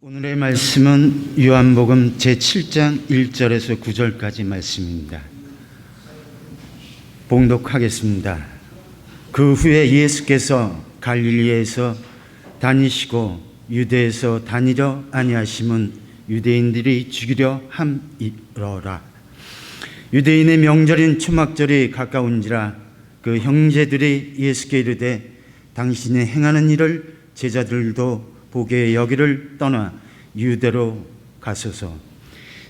오늘의 말씀은 요한복음 제7장 1절에서 9절까지 말씀입니다. 봉독하겠습니다. 그 후에 예수께서 갈릴리에서 다니시고 유대에서 다니려 아니하심은 유대인들이 죽이려 함이러라. 유대인의 명절인 초막절이 가까운지라 그 형제들이 예수께 이르되 당신이 행하는 일을 제자들도 보게 여기를 떠나 유대로 가소서.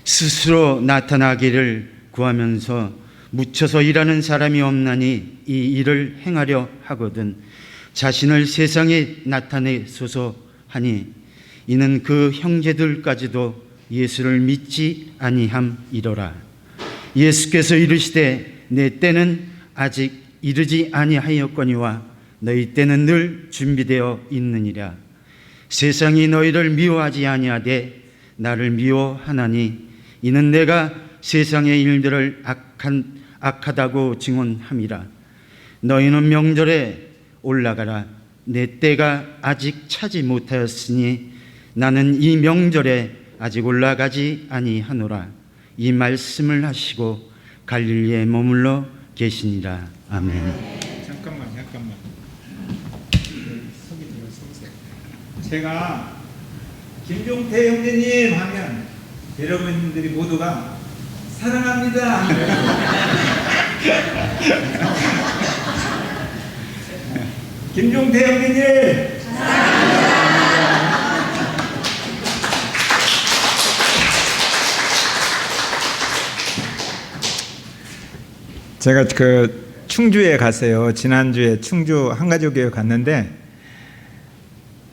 스스로 나타나기를 구하면서 묻혀서 일하는 사람이 없나니 이 일을 행하려 하거든 자신을 세상에 나타내소서 하니 이는 그 형제들까지도 예수를 믿지 아니함이로라. 예수께서 이르시되 내 때는 아직 이르지 아니하였거니와 너희 때는 늘 준비되어 있느니라. 세상이 너희를 미워하지 아니하되 나를 미워하나니 이는 내가 세상의 일들을 악하다고 증언함이라. 너희는 명절에 올라가라. 내 때가 아직 차지 못하였으니 나는 이 명절에 아직 올라가지 아니하노라. 이 말씀을 하시고 갈릴리에 머물러 계시니라. 아멘. 잠깐만. 제가 김종태 형제님 하면 여러분들이 모두가 사랑합니다. 김종태 형제님 사랑합니다. 제가 충주에 갔어요. 지난주에 충주 한가족교회 갔는데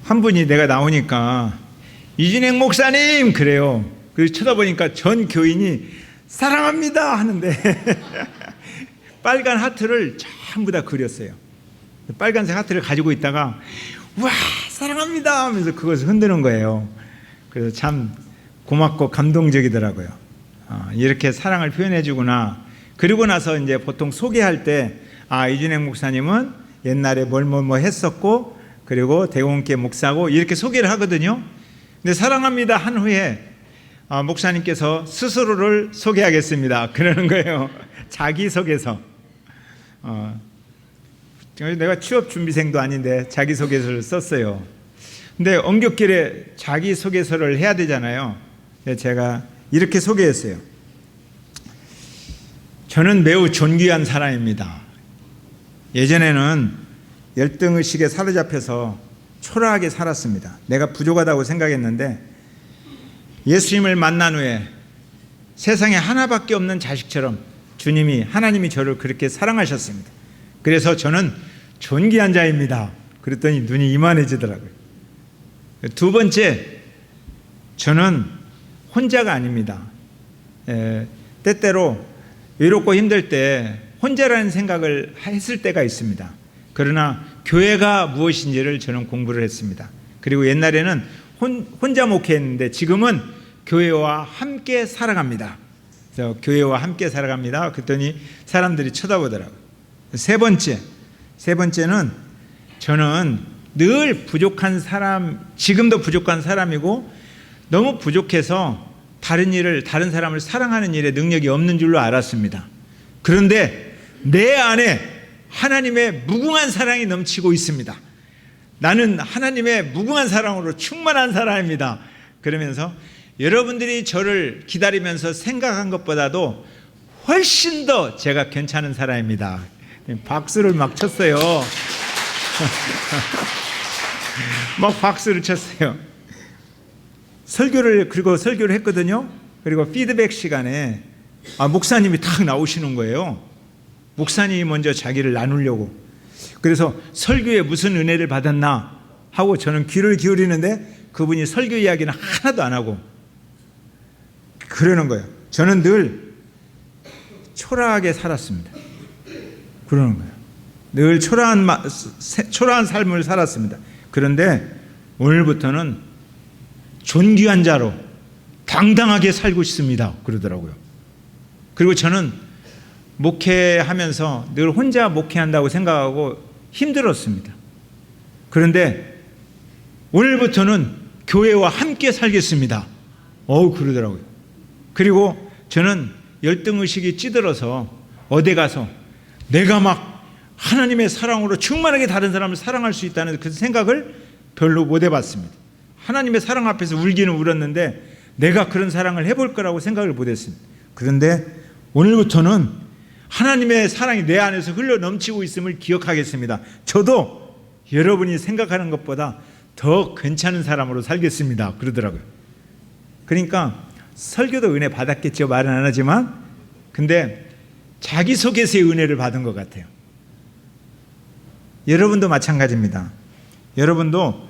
한 분이 내가 나오니까 이진행 목사님 그래요. 그래서 쳐다보니까 전 교인이 사랑합니다 하는데 빨간 하트를 전부 다 그렸어요. 빨간색 하트를 가지고 있다가 와 사랑합니다 하면서 그것을 흔드는 거예요. 그래서 참 고맙고 감동적이더라고요. 이렇게 사랑을 표현해 주구나. 그리고 나서 이제 보통 소개할 때 이진행 목사님은 옛날에 뭐 했었고 그리고 대공께 목사고 이렇게 소개를 하거든요. 근데 사랑합니다 한 후에 목사님께서 스스로를 소개하겠습니다 그러는 거예요. 자기소개서. 내가 취업준비생도 아닌데 자기소개서를 썼어요. 근데 엉겹길에 자기소개서를 해야 되잖아요. 제가 이렇게 소개했어요. 저는 매우 존귀한 사람입니다. 예전에는 열등의식에 사로잡혀서 초라하게 살았습니다. 내가 부족하다고 생각했는데 예수님을 만난 후에 세상에 하나밖에 없는 자식처럼 하나님이 저를 그렇게 사랑하셨습니다. 그래서 저는 존귀한 자입니다. 그랬더니 눈이 이만해지더라고요. 두 번째, 저는 혼자가 아닙니다. 때때로 외롭고 힘들 때 혼자라는 생각을 했을 때가 있습니다. 그러나 교회가 무엇인지를 저는 공부를 했습니다. 그리고 옛날에는 혼자 목회했는데 지금은 교회와 함께 살아갑니다. 그래서 교회와 함께 살아갑니다. 그랬더니 사람들이 쳐다보더라고요. 세 번째는 저는 늘 부족한 사람, 지금도 부족한 사람이고 너무 부족해서 다른 사람을 사랑하는 일에 능력이 없는 줄로 알았습니다. 그런데 내 안에 하나님의 무궁한 사랑이 넘치고 있습니다. 나는 하나님의 무궁한 사랑으로 충만한 사람입니다. 그러면서 여러분들이 저를 기다리면서 생각한 것보다도 훨씬 더 제가 괜찮은 사람입니다. 박수를 막 쳤어요. 막 박수를 쳤어요. 설교를 했거든요. 그리고 피드백 시간에 목사님이 탁 나오시는 거예요. 목사님이 먼저 자기를 나누려고. 그래서 설교에 무슨 은혜를 받았나 하고 저는 귀를 기울이는데 그분이 설교 이야기는 하나도 안 하고 그러는 거예요. 저는 늘 초라하게 살았습니다. 그러는 거예요. 늘 초라한 삶을 살았습니다. 그런데 오늘부터는 존귀한 자로 당당하게 살고 싶습니다. 그러더라고요. 그리고 저는 목회하면서 늘 혼자 목회한다고 생각하고 힘들었습니다. 그런데 오늘부터는 교회와 함께 살겠습니다. 그러더라고요. 그리고 저는 열등의식이 찌들어서 어디 가서 내가 막 하나님의 사랑으로 충만하게 다른 사람을 사랑할 수 있다는 그 생각을 별로 못 해봤습니다. 하나님의 사랑 앞에서 울기는 울었는데 내가 그런 사랑을 해볼 거라고 생각을 못 했습니다. 그런데 오늘부터는 하나님의 사랑이 내 안에서 흘러 넘치고 있음을 기억하겠습니다. 저도 여러분이 생각하는 것보다 더 괜찮은 사람으로 살겠습니다. 그러더라고요. 그러니까 설교도 은혜 받았겠죠. 말은 안 하지만. 근데 자기소개서의 은혜를 받은 것 같아요. 여러분도 마찬가지입니다. 여러분도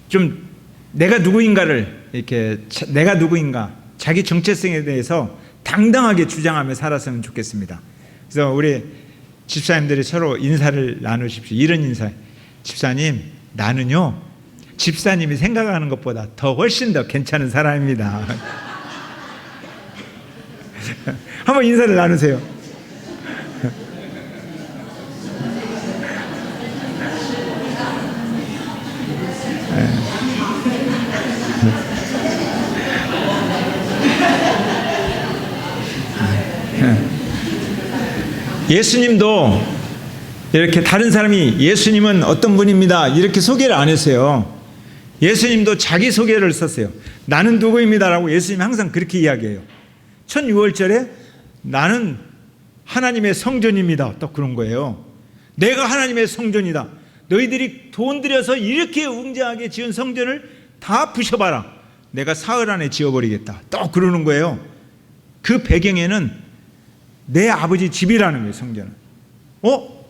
좀 내가 누구인가를 이렇게 내가 누구인가 자기 정체성에 대해서 당당하게 주장하며 살았으면 좋겠습니다. 그래서 우리 집사님들이 서로 인사를 나누십시오. 이런 인사. 집사님, 나는요 집사님이 생각하는 것보다 더 훨씬 더 괜찮은 사람입니다. 한번 인사를 나누세요. 예수님도 이렇게 다른 사람이 예수님은 어떤 분입니다 이렇게 소개를 안 했어요. 예수님도 자기 소개를 썼어요. 나는 누구입니다라고 예수님이 항상 그렇게 이야기해요. 첫 유월절에 나는 하나님의 성전입니다. 또 그런 거예요. 내가 하나님의 성전이다. 너희들이 돈 들여서 이렇게 웅장하게 지은 성전을 다 부셔봐라. 내가 사흘 안에 지어버리겠다. 또 그러는 거예요. 그 배경에는 내 아버지 집이라는 거예요. 성전은.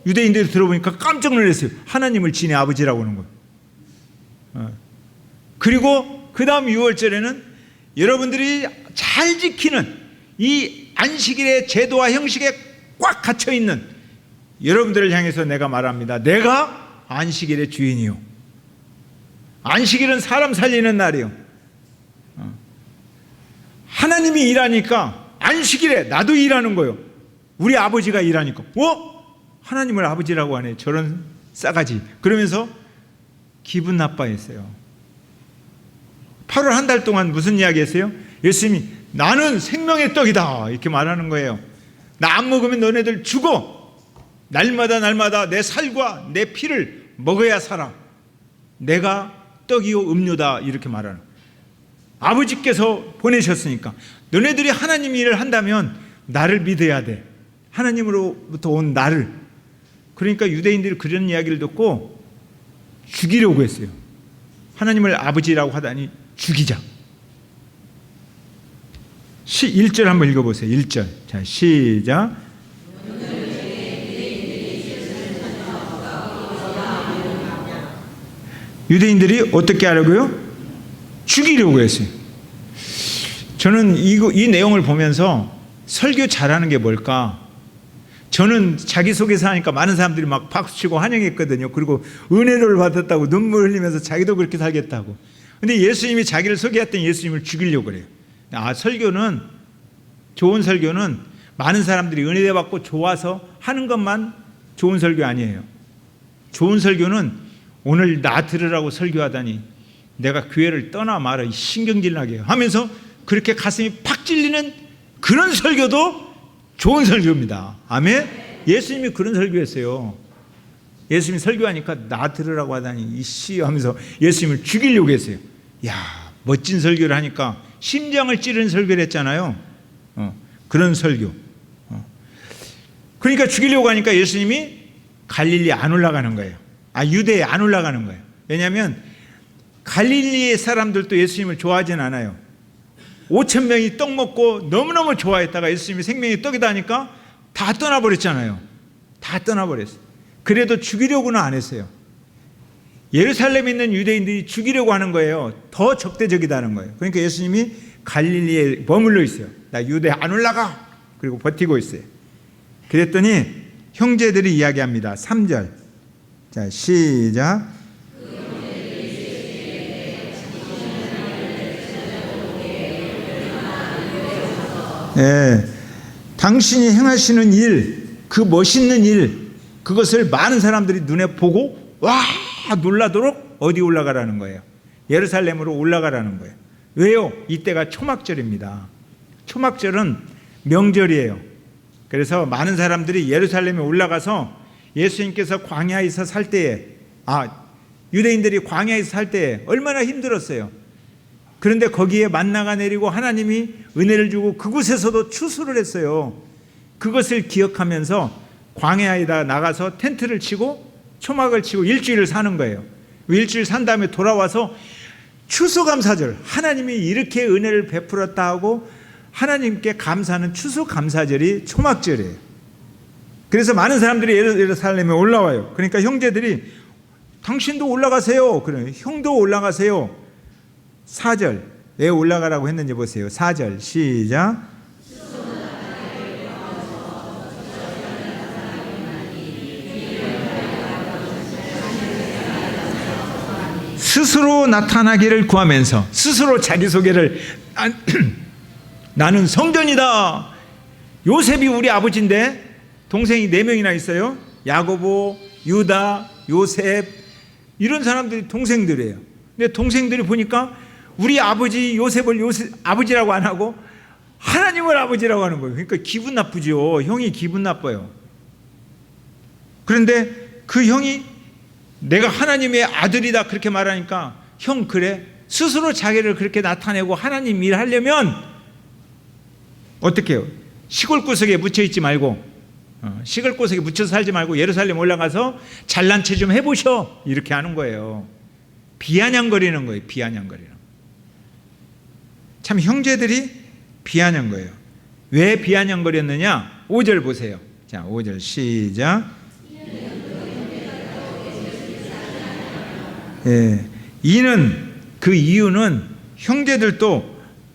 유대인들이 들어보니까 깜짝 놀랐어요. 하나님을 지네 아버지라고 하는 거예요. 그리고 그 다음 6월절에는 여러분들이 잘 지키는 이 안식일의 제도와 형식에 꽉 갇혀있는 여러분들을 향해서 내가 말합니다. 내가 안식일의 주인이요. 안식일은 사람 살리는 날이요. 하나님이 일하니까 안식일에 나도 일하는 거예요. 우리 아버지가 일하니까 하나님을 아버지라고 하네. 저런 싸가지. 그러면서 기분 나빠했어요. 8월 한 달 동안 무슨 이야기 했어요? 예수님이 나는 생명의 떡이다 이렇게 말하는 거예요. 나 안 먹으면 너네들 죽어. 날마다 내 살과 내 피를 먹어야 살아. 내가 떡이요 음료다 이렇게 말하는 거예요. 아버지께서 보내셨으니까 너네들이 하나님 일을 한다면 나를 믿어야 돼. 하나님으로부터 온 나를. 그러니까 유대인들이 그런 이야기를 듣고 죽이려고 했어요. 하나님을 아버지라고 하다니 죽이자. 1절 한번 읽어보세요. 1절. 자, 시작. 유대인들이 어떻게 하려고요? 죽이려고 했어요. 저는 이 내용을 보면서 설교 잘하는 게 뭘까? 저는 자기소개서 하니까 많은 사람들이 막 박수치고 환영했거든요. 그리고 은혜를 받았다고 눈물 흘리면서 자기도 그렇게 살겠다고. 근데 예수님이 자기를 소개했더니 예수님을 죽이려고 그래요. 설교는, 좋은 설교는 많은 사람들이 은혜 받고 좋아서 하는 것만 좋은 설교 아니에요. 좋은 설교는 오늘 나 들으라고 설교하다니 내가 교회를 떠나 말아 신경질 나게 하면서 그렇게 가슴이 팍 찔리는 그런 설교도 좋은 설교입니다. 아멘? 예수님이 그런 설교했어요. 예수님이 설교하니까 나 들으라고 하다니 이씨 하면서 예수님을 죽이려고 했어요. 야, 멋진 설교를 하니까 심장을 찌르는 설교를 했잖아요. 그런 설교. 그러니까 죽이려고 하니까 예수님이 갈릴리 안 올라가는 거예요. 유대에 안 올라가는 거예요. 왜냐하면 갈릴리의 사람들도 예수님을 좋아하진 않아요. 5,000명이 떡 먹고 너무너무 좋아했다가 예수님이 생명의 떡이다 하니까 다 떠나버렸잖아요. 다 떠나버렸어요. 그래도 죽이려고는 안 했어요. 예루살렘에 있는 유대인들이 죽이려고 하는 거예요. 더 적대적이다는 거예요. 그러니까 예수님이 갈릴리에 머물러 있어요. 나 유대 안 올라가. 그리고 버티고 있어요. 그랬더니 형제들이 이야기합니다. 3절. 자, 시작. 당신이 행하시는 일, 그 멋있는 일, 그것을 많은 사람들이 눈에 보고 와 놀라도록 어디 올라가라는 거예요? 예루살렘으로 올라가라는 거예요. 왜요? 이때가 초막절입니다. 초막절은 명절이에요. 그래서 많은 사람들이 예루살렘에 올라가서 예수님께서 광야에서 살 때에 유대인들이 광야에서 살 때에 얼마나 힘들었어요. 그런데 거기에 만나가 내리고 하나님이 은혜를 주고 그곳에서도 추수를 했어요. 그것을 기억하면서 광야에다 나가서 텐트를 치고 초막을 치고 일주일을 사는 거예요. 일주일 산 다음에 돌아와서 추수감사절, 하나님이 이렇게 은혜를 베풀었다 하고 하나님께 감사하는 추수감사절이 초막절이에요. 그래서 많은 사람들이 예루살렘에 올라와요. 그러니까 형제들이 당신도 올라가세요. 그래요. 형도 올라가세요. 4절 왜 올라가라고 했는지 보세요. 4절 시작. 스스로 나타나기를 구하면서 스스로 자기소개를 나는 성전이다. 요셉이 우리 아버지인데 동생이 4명이나 있어요. 야고보, 유다, 요셉 이런 사람들이 동생들이에요. 근데 동생들이 보니까 우리 아버지 요셉을 아버지라고 안 하고 하나님을 아버지라고 하는 거예요. 그러니까 기분 나쁘죠. 형이 기분 나빠요. 그런데 그 형이 내가 하나님의 아들이다 그렇게 말하니까 형 그래? 스스로 자기를 그렇게 나타내고 하나님 일하려면 어떻게 해요? 시골 구석에 묻혀있지 말고 시골 구석에 묻혀서 살지 말고 예루살렘 올라가서 잘난 체 좀 해보셔 이렇게 하는 거예요. 비아냥거리는 거예요. 비아냥거리는. 참 형제들이 비아냥 거예요. 왜 비아냥거렸느냐? 5절 보세요. 자, 5절 시작. 예, 그 이유는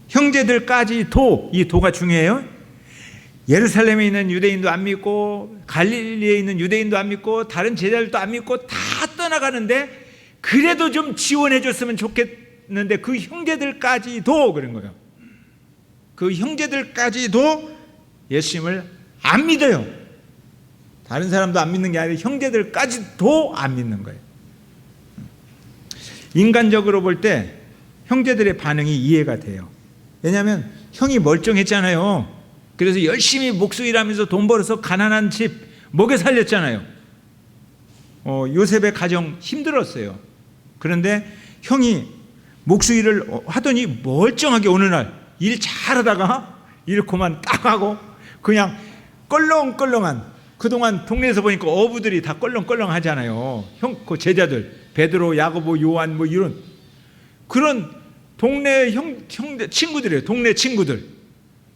형제들까지도 이 도가 중요해요. 예루살렘에 있는 유대인도 안 믿고 갈릴리에 있는 유대인도 안 믿고 다른 제자들도 안 믿고 다 떠나가는데 그래도 좀 지원해 줬으면 좋겠는데 그 형제들까지도 그런 거예요. 그 형제들까지도 예수님을 안 믿어요. 다른 사람도 안 믿는 게 아니라 형제들까지도 안 믿는 거예요. 인간적으로 볼 때 형제들의 반응이 이해가 돼요. 왜냐하면 형이 멀쩡했잖아요. 그래서 열심히 목수일하면서 돈 벌어서 가난한 집 먹여 살렸잖아요. 요셉의 가정 힘들었어요. 그런데 형이 목수일을 하더니 멀쩡하게 어느 날 일 잘하다가 일 그만 딱 하고 그냥 껄렁껄렁한, 그동안 동네에서 보니까 어부들이 다 껄렁껄렁 하잖아요. 그 제자들 베드로, 야고보, 요한 뭐 이런 그런 동네 형제 친구들이에요. 동네 친구들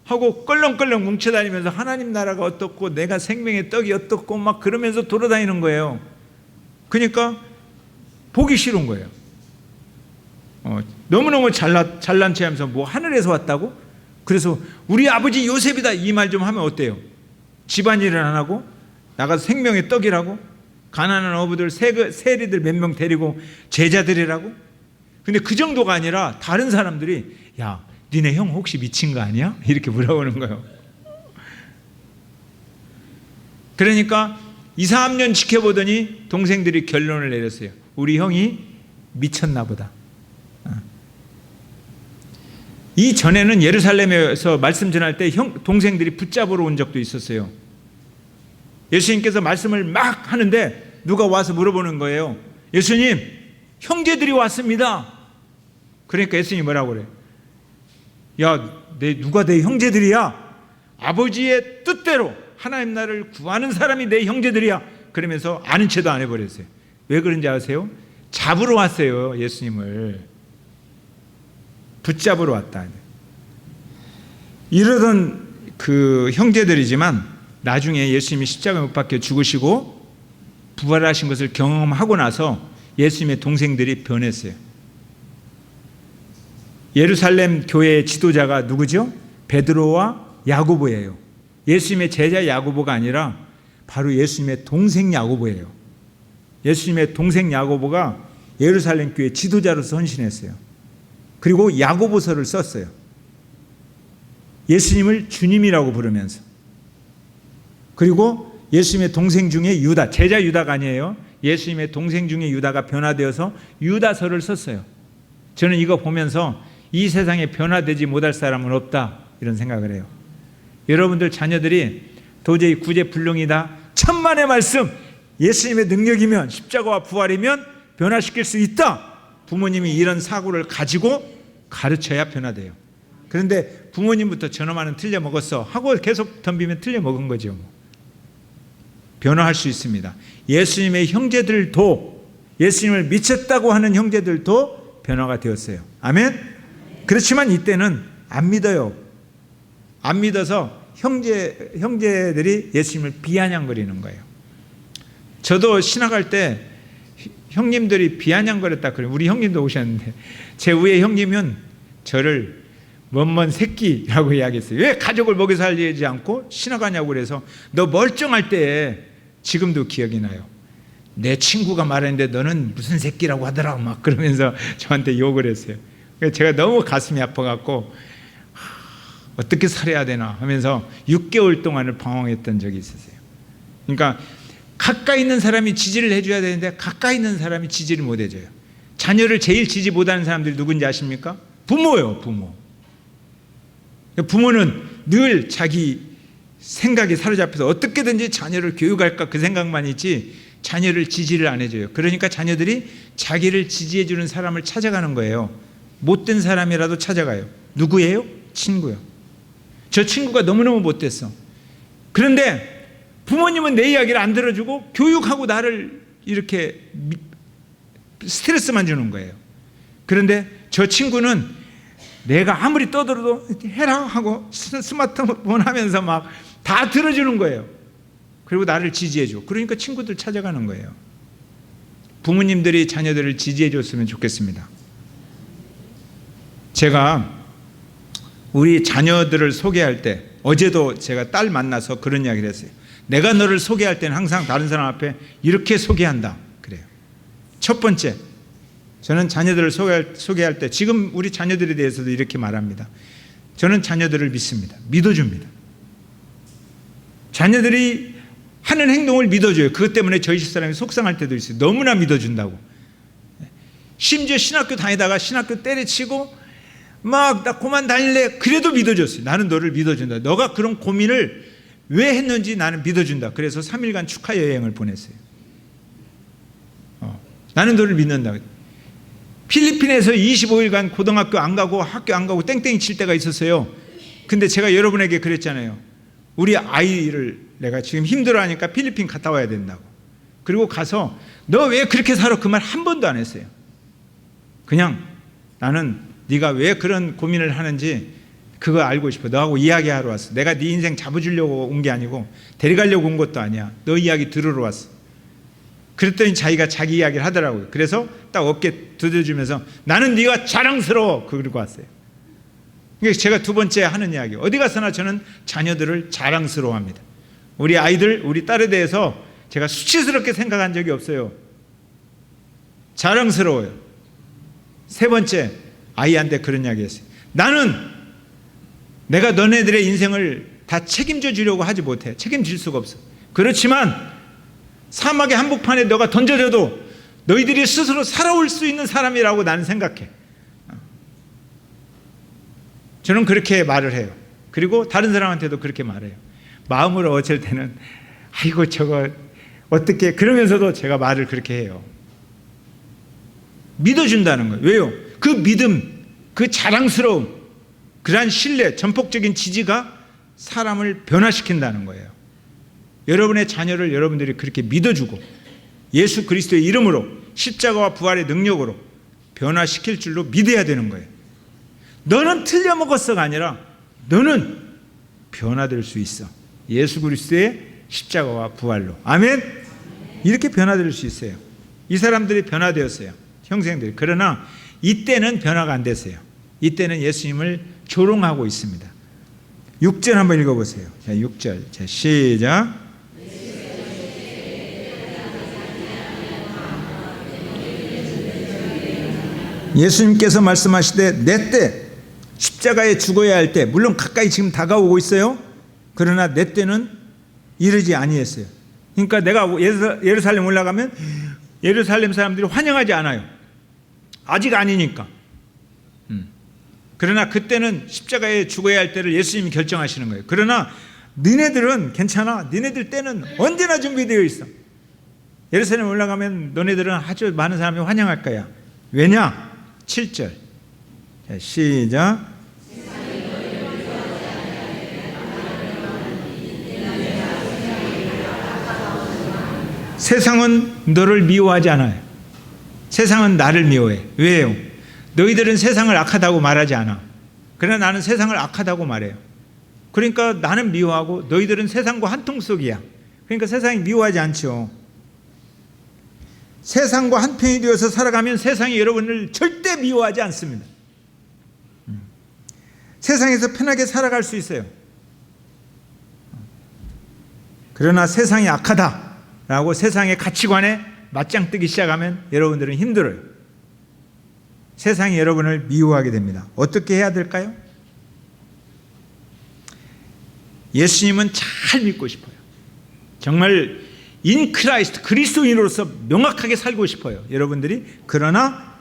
하고 껄렁껄렁 뭉쳐다니면서 하나님 나라가 어떻고 내가 생명의 떡이 어떻고 막 그러면서 돌아다니는 거예요. 그러니까 보기 싫은 거예요. 너무너무 잘난 체 하면서 뭐 하늘에서 왔다고? 그래서 우리 아버지 요셉이다 이 말 좀 하면 어때요? 집안일을 안 하고 나가서 생명의 떡이라고? 가난한 어부들 세리들 몇 명 데리고 제자들이라고? 근데 그 정도가 아니라 다른 사람들이 야 니네 형 혹시 미친 거 아니야? 이렇게 물어보는 거예요. 그러니까 2, 3년 지켜보더니 동생들이 결론을 내렸어요. 우리 형이 미쳤나 보다. 이 전에는 예루살렘에서 말씀 전할 때 동생들이 붙잡으러 온 적도 있었어요. 예수님께서 말씀을 막 하는데 누가 와서 물어보는 거예요. 예수님, 형제들이 왔습니다. 그러니까 예수님이 뭐라고 그래? 야, 누가 내 형제들이야? 아버지의 뜻대로 하나님 나라를 구하는 사람이 내 형제들이야. 그러면서 아는 체도 안 해버렸어요. 왜 그런지 아세요? 잡으러 왔어요. 예수님을 붙잡으러 왔다. 이러던 그 형제들이지만 나중에 예수님이 십자가에 못 박혀 죽으시고 부활하신 것을 경험하고 나서 예수님의 동생들이 변했어요. 예루살렘 교회의 지도자가 누구죠? 베드로와 야고보예요. 예수님의 제자 야고보가 아니라 바로 예수님의 동생 야고보예요. 예수님의 동생 야고보가 예루살렘 교회 지도자로서 헌신했어요. 그리고 야고보서를 썼어요. 예수님을 주님이라고 부르면서. 그리고 예수님의 동생 중에 유다, 제자 유다가 아니에요. 예수님의 동생 중에 유다가 변화되어서 유다서를 썼어요. 저는 이거 보면서 이 세상에 변화되지 못할 사람은 없다, 이런 생각을 해요. 여러분들 자녀들이 도저히 구제불능이다, 천만의 말씀, 예수님의 능력이면, 십자가와 부활이면 변화시킬 수 있다, 부모님이 이런 사고를 가지고 가르쳐야 변화돼요. 그런데 부모님부터 저놈아는 틀려 먹었어 하고 계속 덤비면 틀려 먹은 거죠. 변화할 수 있습니다. 예수님의 형제들도, 예수님을 미쳤다고 하는 형제들도 변화가 되었어요. 아멘? 그렇지만 이때는 안 믿어요. 안 믿어서 형제들이 예수님을 비아냥거리는 거예요. 저도 신학할 때 형님들이 비아냥거렸다 그래요. 우리 형님도 오셨는데 제 위에 형님은 저를 먼먼 새끼라고 이야기했어요. 왜 가족을 먹여 살리지 않고 신학하냐고 그래서 너 멀쩡할 때, 지금도 기억이 나요. 내 친구가 말했는데 너는 무슨 새끼라고 하더라고 막 그러면서 저한테 욕을 했어요. 제가 너무 가슴이 아파갖고 어떻게 살아야 되나 하면서 6개월 동안을 방황했던 적이 있었어요. 그러니까 가까이 있는 사람이 지지를 해줘야 되는데 가까이 있는 사람이 지지를 못 해줘요. 자녀를 제일 지지 못하는 사람들이 누군지 아십니까? 부모예요. 부모. 부모는 늘 자기 생각이 사로잡혀서 어떻게든지 자녀를 교육할까 그 생각만 있지 자녀를 지지를 안 해줘요. 그러니까 자녀들이 자기를 지지해 주는 사람을 찾아가는 거예요. 못된 사람이라도 찾아가요. 누구예요? 친구요. 저 친구가 너무너무 못됐어. 그런데 부모님은 내 이야기를 안 들어주고 교육하고 나를 이렇게 스트레스만 주는 거예요. 그런데 저 친구는 내가 아무리 떠들어도 해라 하고 스마트폰 하면서 막 다 들어주는 거예요. 그리고 나를 지지해줘. 그러니까 친구들 찾아가는 거예요. 부모님들이 자녀들을 지지해 줬으면 좋겠습니다. 제가 우리 자녀들을 소개할 때, 어제도 제가 딸 만나서 그런 이야기를 했어요. 내가 너를 소개할 때는 항상 다른 사람 앞에 이렇게 소개한다 그래요. 첫 번째, 저는 자녀들을 소개할 때 지금 우리 자녀들에 대해서도 이렇게 말합니다. 저는 자녀들을 믿습니다. 믿어줍니다. 자녀들이 하는 행동을 믿어줘요. 그것 때문에 저희 집사람이 속상할 때도 있어요. 너무나 믿어준다고. 심지어 신학교 다니다가 신학교 때려치고 막 나 그만 다닐래, 그래도 믿어줬어요. 나는 너를 믿어준다. 너가 그런 고민을 왜 했는지 나는 믿어준다. 그래서 3일간 축하 여행을 보냈어요. 나는 너를 믿는다. 필리핀에서 25일간 고등학교 안 가고 학교 안 가고 땡땡이 칠 때가 있었어요. 근데 제가 여러분에게 그랬잖아요. 우리 아이를 내가 지금 힘들어하니까 필리핀 갔다 와야 된다고. 그리고 가서 너 왜 그렇게 살아? 그 말 한 번도 안 했어요. 그냥 나는 네가 왜 그런 고민을 하는지 그거 알고 싶어. 너하고 이야기하러 왔어. 내가 네 인생 잡아주려고 온 게 아니고 데려가려고 온 것도 아니야. 너 이야기 들으러 왔어. 그랬더니 자기가 자기 이야기를 하더라고요. 그래서 딱 어깨 두드려주면서 나는 네가 자랑스러워 그러고 왔어요. 그러니까 제가 두 번째 하는 이야기, 어디 가서나 저는 자녀들을 자랑스러워합니다. 우리 아이들, 우리 딸에 대해서 제가 수치스럽게 생각한 적이 없어요. 자랑스러워요. 세 번째, 아이한테 그런 이야기 했어요. 나는 내가 너네들의 인생을 다 책임져 주려고 하지 못해. 책임질 수가 없어. 그렇지만 사막의 한복판에 너가 던져져도 너희들이 스스로 살아올 수 있는 사람이라고 나는 생각해. 저는 그렇게 말을 해요. 그리고 다른 사람한테도 그렇게 말해요. 마음으로 어쩔 때는 아이고 저거 어떻게, 그러면서도 제가 말을 그렇게 해요. 믿어준다는 거예요. 왜요? 그 믿음, 그 자랑스러움, 그러한 신뢰, 전폭적인 지지가 사람을 변화시킨다는 거예요. 여러분의 자녀를 여러분들이 그렇게 믿어주고 예수 그리스도의 이름으로 십자가와 부활의 능력으로 변화시킬 줄로 믿어야 되는 거예요. 너는 틀려먹었어가 아니라 너는 변화될 수 있어. 예수 그리스도의 십자가와 부활로. 아멘. 이렇게 변화될 수 있어요. 이 사람들이 변화되었어요. 형생들이. 그러나 이때는 변화가 안 됐어요. 이때는 예수님을 조롱하고 있습니다. 6절 한번 읽어보세요. 자, 6절. 자, 시작. 예수님께서 말씀하시되 내 때 십자가에 죽어야 할 때, 물론 가까이 지금 다가오고 있어요. 그러나 내 때는 이르지 아니했어요. 그러니까 내가 예루살렘 올라가면 예루살렘 사람들이 환영하지 않아요. 아직 아니니까. 그러나 그때는 십자가에 죽어야 할 때를 예수님이 결정하시는 거예요. 그러나 너네들은 괜찮아. 너네들 때는 언제나 준비되어 있어. 예루살렘 올라가면 너네들은 아주 많은 사람이 환영할 거야. 왜냐? 7절. 자, 시작. 세상은 너를 미워하지 않아요. 세상은 나를 미워해. 왜요? 너희들은 세상을 악하다고 말하지 않아. 그러나 나는 세상을 악하다고 말해요. 그러니까 나는 미워하고 너희들은 세상과 한 통속이야. 그러니까 세상이 미워하지 않죠. 세상과 한편이 되어서 살아가면 세상이 여러분을 절대 미워하지 않습니다. 세상에서 편하게 살아갈 수 있어요. 그러나 세상이 악하다라고 세상의 가치관에 맞짱 뜨기 시작하면 여러분들은 힘들어요. 세상이 여러분을 미워하게 됩니다. 어떻게 해야 될까요? 예수님은 잘 믿고 싶어요. 정말 인 크라이스트, 그리스도인으로서 명확하게 살고 싶어요. 여러분들이. 그러나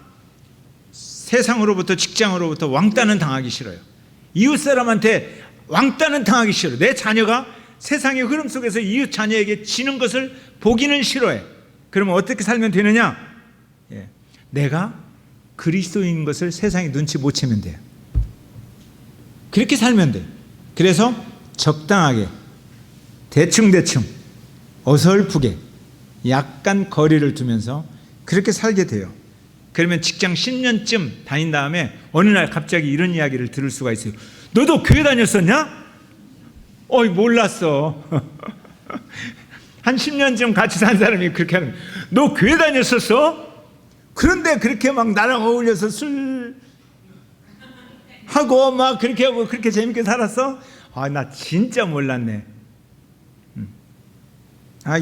세상으로부터, 직장으로부터 왕따는 당하기 싫어요. 이웃 사람한테 왕따는 당하기 싫어요. 내 자녀가 세상의 흐름 속에서 이웃 자녀에게 지는 것을 보기는 싫어해. 그러면 어떻게 살면 되느냐? 내가 그리스도인 것을 세상이 눈치 못 채면 돼요. 그렇게 살면 돼요. 그래서 적당하게, 대충대충, 어설프게, 약간 거리를 두면서 그렇게 살게 돼요. 그러면 직장 10년쯤 다닌 다음에 어느 날 갑자기 이런 이야기를 들을 수가 있어요. 너도 교회 다녔었냐? 어이, 몰랐어. 한 10년쯤 같이 산 사람이 그렇게 하는 거예요. 너 교회 다녔었어? 그런데 그렇게 막 나랑 어울려서 술 하고 막 그렇게 하고 그렇게 재밌게 살았어? 아, 나 진짜 몰랐네.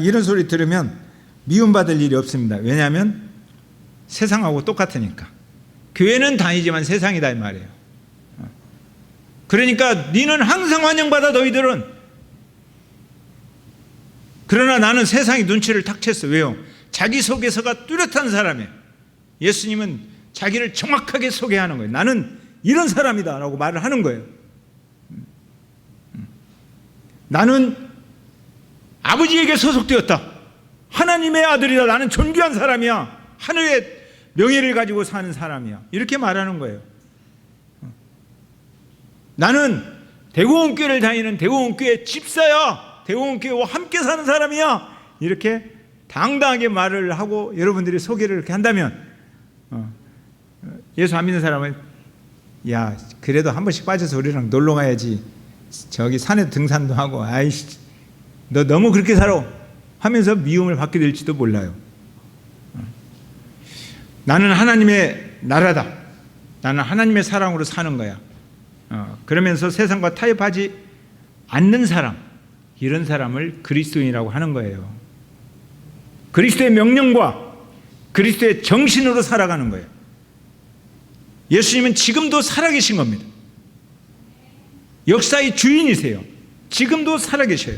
이런 소리 들으면 미움받을 일이 없습니다. 왜냐하면 세상하고 똑같으니까. 교회는 다니지만 세상이다 이 말이에요. 그러니까 너는 항상 환영받아, 너희들은. 그러나 나는 세상이 눈치를 탁 챘어. 왜요? 자기 소개서가 뚜렷한 사람이에요. 예수님은 자기를 정확하게 소개하는 거예요. 나는 이런 사람이다 라고 말을 하는 거예요. 나는 아버지에게 소속되었다. 하나님의 아들이다. 나는 존귀한 사람이야. 하늘의 명예를 가지고 사는 사람이야. 이렇게 말하는 거예요. 나는 대공원교회를 다니는 대공원교회 집사야. 대공원교회와 함께 사는 사람이야. 이렇게 당당하게 말을 하고 여러분들이 소개를 이렇게 한다면 예수 안 믿는 사람은 야, 그래도 한 번씩 빠져서 우리랑 놀러 가야지. 저기 산에 등산도 하고, 아이씨, 너 너무 그렇게 살아 하면서 미움을 받게 될지도 몰라요. 나는 하나님의 나라다. 나는 하나님의 사랑으로 사는 거야. 그러면서 세상과 타협하지 않는 사람, 이런 사람을 그리스도인이라고 하는 거예요. 그리스도의 명령과 그리스도의 정신으로 살아가는 거예요. 예수님은 지금도 살아계신 겁니다. 역사의 주인이세요. 지금도 살아계셔요.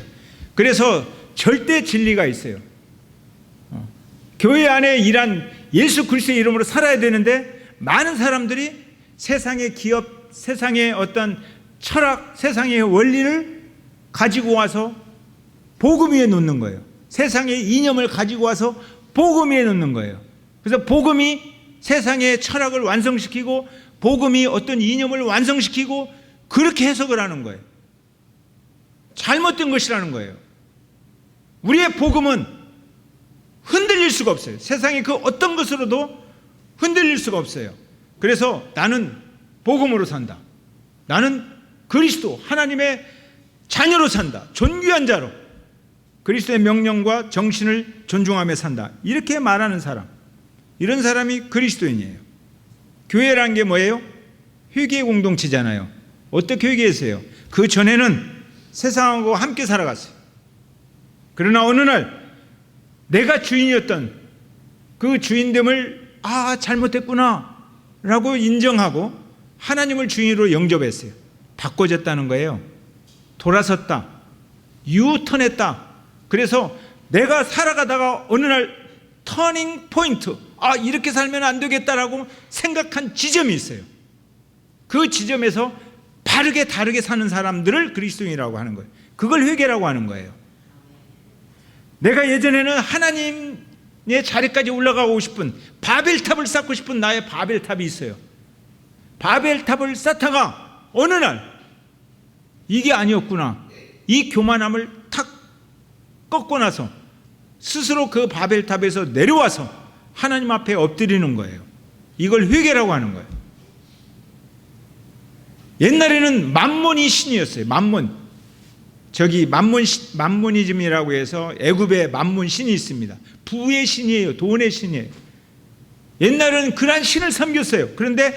그래서 절대 진리가 있어요. 교회 안에 일한 예수 그리스도의 이름으로 살아야 되는데 많은 사람들이 세상의 기업, 세상의 어떤 철학, 세상의 원리를 가지고 와서 복음 위에 놓는 거예요. 세상의 이념을 가지고 와서 복음 위에 놓는 거예요. 그래서 복음이 세상의 철학을 완성시키고 복음이 어떤 이념을 완성시키고 그렇게 해석을 하는 거예요. 잘못된 것이라는 거예요. 우리의 복음은 흔들릴 수가 없어요. 세상의 그 어떤 것으로도 흔들릴 수가 없어요. 그래서 나는 복음으로 산다. 나는 그리스도 하나님의 자녀로 산다. 존귀한 자로 그리스도의 명령과 정신을 존중하며 산다. 이렇게 말하는 사람, 이런 사람이 그리스도인이에요. 교회라는 게 뭐예요? 회개 공동체잖아요. 어떻게 회개했어요? 그 전에는 세상하고 함께 살아갔어요. 그러나 어느 날 내가 주인이었던 그 주인됨을 잘못했구나 라고 인정하고 하나님을 주인으로 영접했어요. 바꿔졌다는 거예요. 돌아섰다. 유턴했다. 그래서 내가 살아가다가 어느 날 터닝 포인트, 이렇게 살면 안 되겠다라고 생각한 지점이 있어요. 그 지점에서 바르게 다르게 사는 사람들을 그리스도인이라고 하는 거예요. 그걸 회개라고 하는 거예요. 내가 예전에는 하나님의 자리까지 올라가고 싶은, 바벨탑을 쌓고 싶은 나의 바벨탑이 있어요. 바벨탑을 쌓다가 어느 날 이게 아니었구나, 이 교만함을 탁 꺾고 나서 스스로 그 바벨탑에서 내려와서 하나님 앞에 엎드리는 거예요. 이걸 회개라고 하는 거예요. 옛날에는 만몬이 신이었어요. 만모니즘이라고 해서 애굽에 만몬 신이 있습니다. 부의 신이에요. 돈의 신이에요. 옛날에는 그런 신을 섬겼어요. 그런데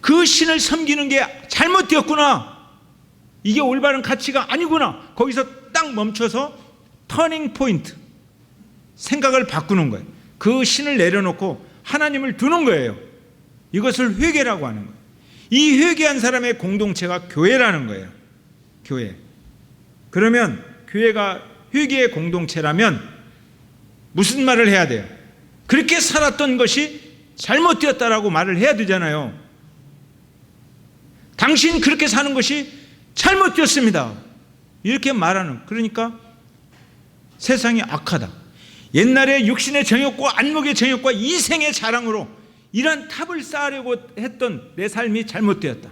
그 신을 섬기는 게 잘못되었구나, 이게 올바른 가치가 아니구나, 거기서 딱 멈춰서 터닝 포인트, 생각을 바꾸는 거예요. 그 신을 내려놓고 하나님을 두는 거예요. 이것을 회개라고 하는 거예요. 이 회개한 사람의 공동체가 교회라는 거예요. 교회. 그러면 교회가 회개의 공동체라면 무슨 말을 해야 돼요? 그렇게 살았던 것이 잘못되었다라고 말을 해야 되잖아요. 당신 그렇게 사는 것이 잘못되었습니다, 이렇게 말하는. 그러니까 세상이 악하다. 옛날에 육신의 정욕과 안목의 정욕과 이생의 자랑으로 이런 탑을 쌓으려고 했던 내 삶이 잘못되었다.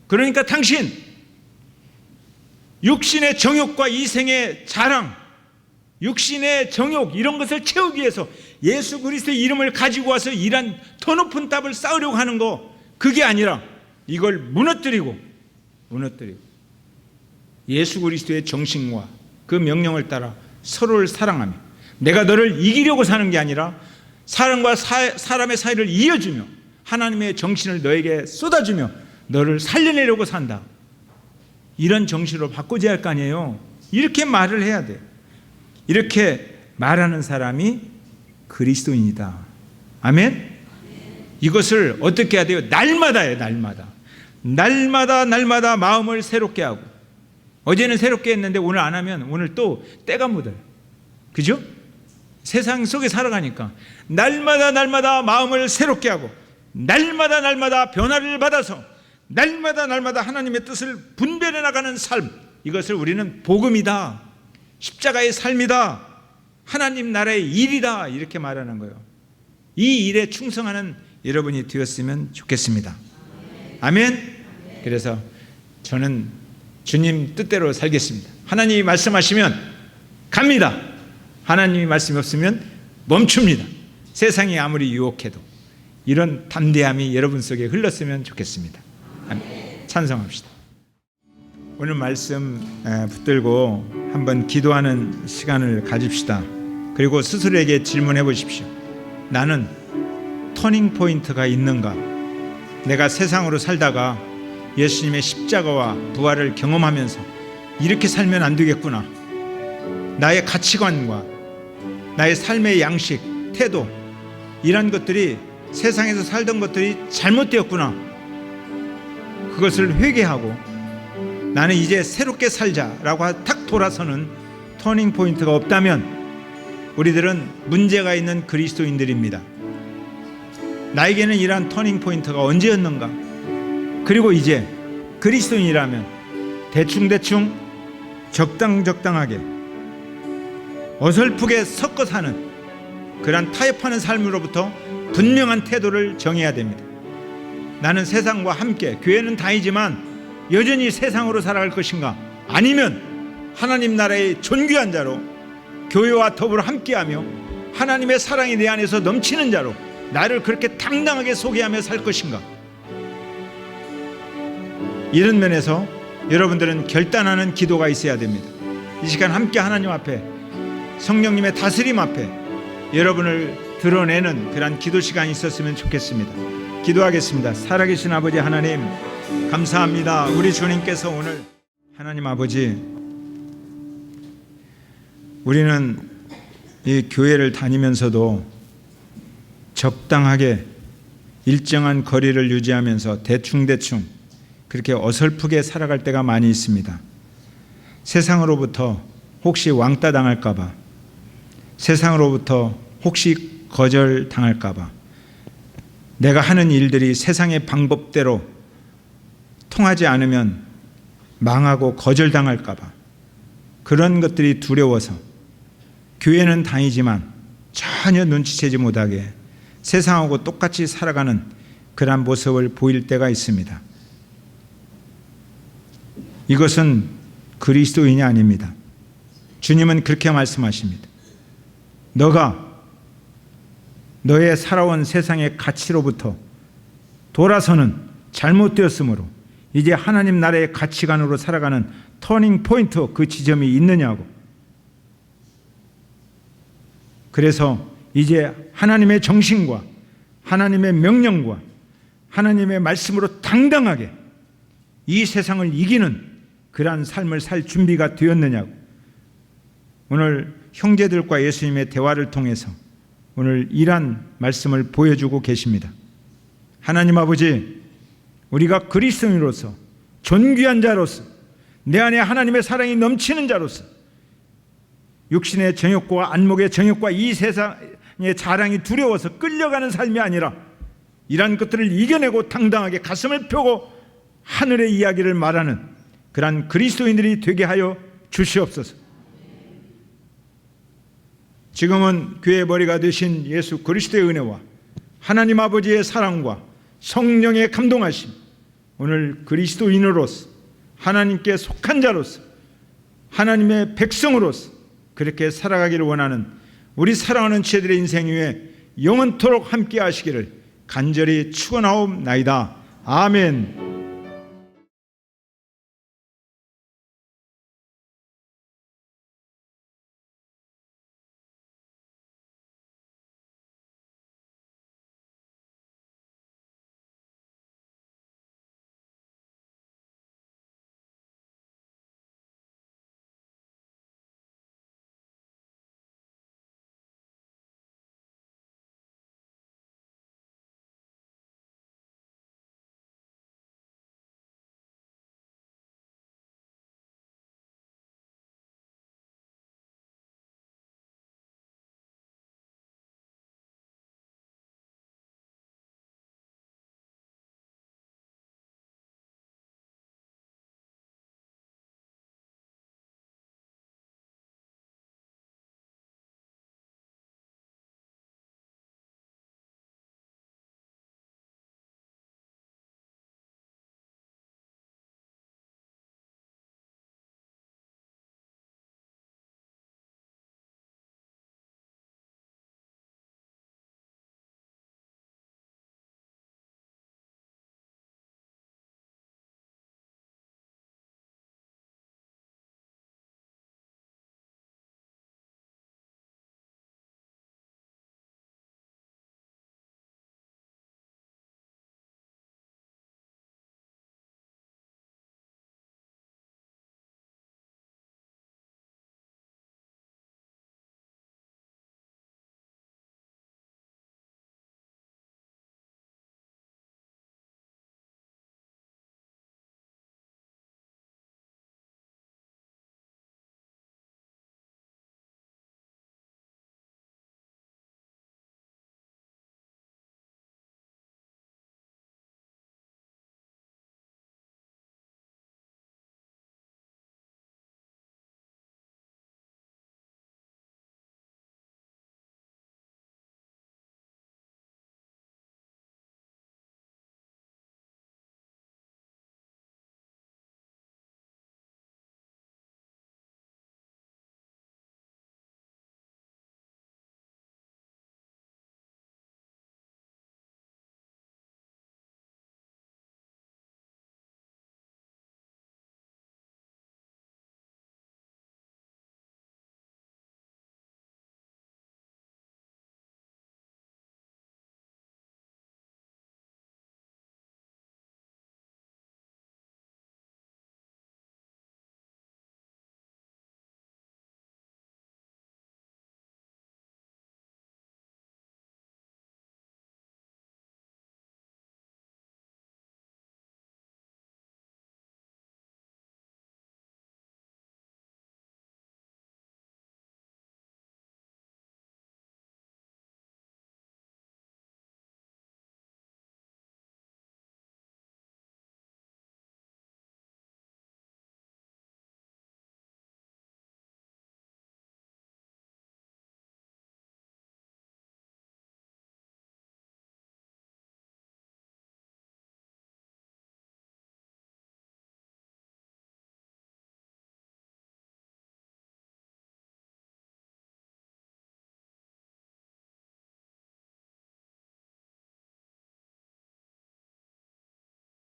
그러니까 당신 육신의 정욕과 이생의 자랑, 육신의 정욕, 이런 것을 채우기 위해서 예수 그리스도의 이름을 가지고 와서 이런 더 높은 탑을 쌓으려고 하는 거, 그게 아니라 이걸 무너뜨리고 예수 그리스도의 정신과 그 명령을 따라 서로를 사랑하며, 내가 너를 이기려고 사는 게 아니라 사람과 사람의 사이를 이어주며 하나님의 정신을 너에게 쏟아주며 너를 살려내려고 산다, 이런 정신으로 바꾸지 할 거 아니에요. 이렇게 말을 해야 돼요. 이렇게 말하는 사람이 그리스도인이다. 아멘? 이것을 어떻게 해야 돼요? 날마다예요. 날마다 마음을 새롭게 하고, 어제는 새롭게 했는데 오늘 안 하면 오늘 또 때가 묻어요. 그죠? 세상 속에 살아가니까 날마다 마음을 새롭게 하고, 날마다 변화를 받아서 날마다 하나님의 뜻을 분별해 나가는 삶, 이것을 우리는 복음이다, 십자가의 삶이다, 하나님 나라의 일이다, 이렇게 말하는 거예요. 이 일에 충성하는 여러분이 되었으면 좋겠습니다. 아멘. 그래서 저는 주님 뜻대로 살겠습니다. 하나님이 말씀하시면 갑니다. 하나님이 말씀이 없으면 멈춥니다. 세상이 아무리 유혹해도. 이런 담대함이 여러분 속에 흘렀으면 좋겠습니다. 아멘. 찬송합시다. 오늘 말씀 붙들고 한번 기도하는 시간을 가집시다. 그리고 스스로에게 질문해 보십시오. 나는 터닝 포인트가 있는가? 내가 세상으로 살다가 예수님의 십자가와 부활을 경험하면서 이렇게 살면 안 되겠구나, 나의 가치관과 나의 삶의 양식, 태도, 이런 것들이 세상에서 살던 것들이 잘못되었구나, 그것을 회개하고 나는 이제 새롭게 살자라고 탁 돌아서는 터닝 포인트가 없다면 우리들은 문제가 있는 그리스도인들입니다. 나에게는 이러한 터닝 포인트가 언제였는가? 그리고 이제 그리스도인이라면 대충 적당하게 어설프게 섞어 사는 그런 타협하는 삶으로부터 분명한 태도를 정해야 됩니다. 나는 세상과 함께, 교회는 다니지만 여전히 세상으로 살아갈 것인가? 아니면 하나님 나라의 존귀한 자로 교회와 더불어 함께하며 하나님의 사랑이 내 안에서 넘치는 자로 나를 그렇게 당당하게 소개하며 살 것인가? 이런 면에서 여러분들은 결단하는 기도가 있어야 됩니다. 이 시간 함께 하나님 앞에, 성령님의 다스림 앞에 여러분을 드러내는 그런 기도 시간이 있었으면 좋겠습니다. 기도하겠습니다. 살아계신 아버지 하나님, 감사합니다. 우리 주님께서 오늘, 하나님 아버지, 우리는 이 교회를 다니면서도 적당하게 일정한 거리를 유지하면서 대충 그렇게 어설프게 살아갈 때가 많이 있습니다. 세상으로부터 혹시 왕따 당할까 봐, 세상으로부터 혹시 거절당할까 봐, 내가 하는 일들이 세상의 방법대로 통하지 않으면 망하고 거절당할까 봐, 그런 것들이 두려워서 교회는 다니지만 전혀 눈치채지 못하게 세상하고 똑같이 살아가는 그런 모습을 보일 때가 있습니다. 이것은 그리스도인이 아닙니다. 주님은 그렇게 말씀하십니다. 너가 너의 살아온 세상의 가치로부터 돌아서는 잘못되었으므로 이제 하나님 나라의 가치관으로 살아가는 터닝 포인트, 그 지점이 있느냐고. 그래서 이제 하나님의 정신과 하나님의 명령과 하나님의 말씀으로 당당하게 이 세상을 이기는 그러한 삶을 살 준비가 되었느냐고. 오늘 형제들과 예수님의 대화를 통해서 오늘 이러한 말씀을 보여주고 계십니다. 하나님 아버지, 우리가 그리스도인으로서 존귀한 자로서 내 안에 하나님의 사랑이 넘치는 자로서 육신의 정욕과 안목의 정욕과 이 세상의 자랑이 두려워서 끌려가는 삶이 아니라 이러한 것들을 이겨내고 당당하게 가슴을 펴고 하늘의 이야기를 말하는 그러한 그리스도인들이 되게 하여 주시옵소서. 지금은 교회의 머리가 되신 예수 그리스도의 은혜와 하나님 아버지의 사랑과 성령의 감동하심, 오늘 그리스도인으로서 하나님께 속한 자로서 하나님의 백성으로서 그렇게 살아가기를 원하는 우리 사랑하는 지체들의 인생 위에 영원토록 함께 하시기를 간절히 축원하옵나이다. 아멘.